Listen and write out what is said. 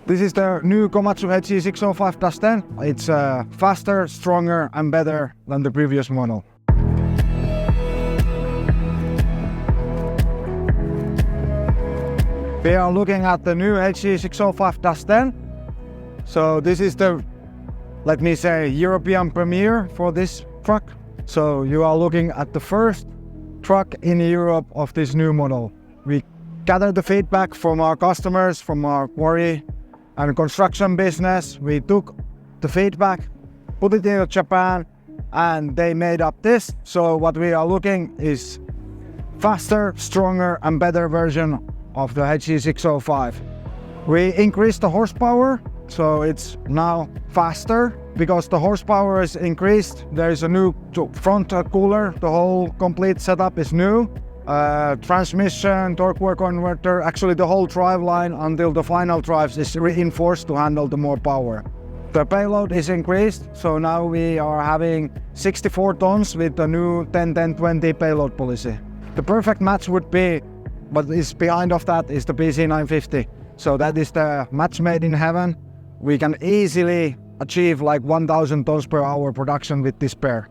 This is the new Komatsu HD605-10. It's faster, stronger and better than the previous model. We are looking at the new HD605-10. So this is the, let me say, European premiere for this truck. So you are looking at the first truck in Europe of this new model. We gathered the feedback from our customers, from our quarry and construction business. We took the feedback, put it in Japan, and they made up this. So what we are looking is faster, stronger and better version of the HD605. We increased the horsepower, so it's now faster. Because the horsepower is increased, there is a new front cooler. The whole complete setup is new. Transmission, torque work converter, actually the whole drive line until the final drives is reinforced to handle the more power. The payload is increased, so now we are having 64 tons with the new 10-10-20 payload policy. The perfect match would be, what is behind of that is the PC950. So that is the match made in heaven. We can easily achieve like 1000 tons per hour production with this pair.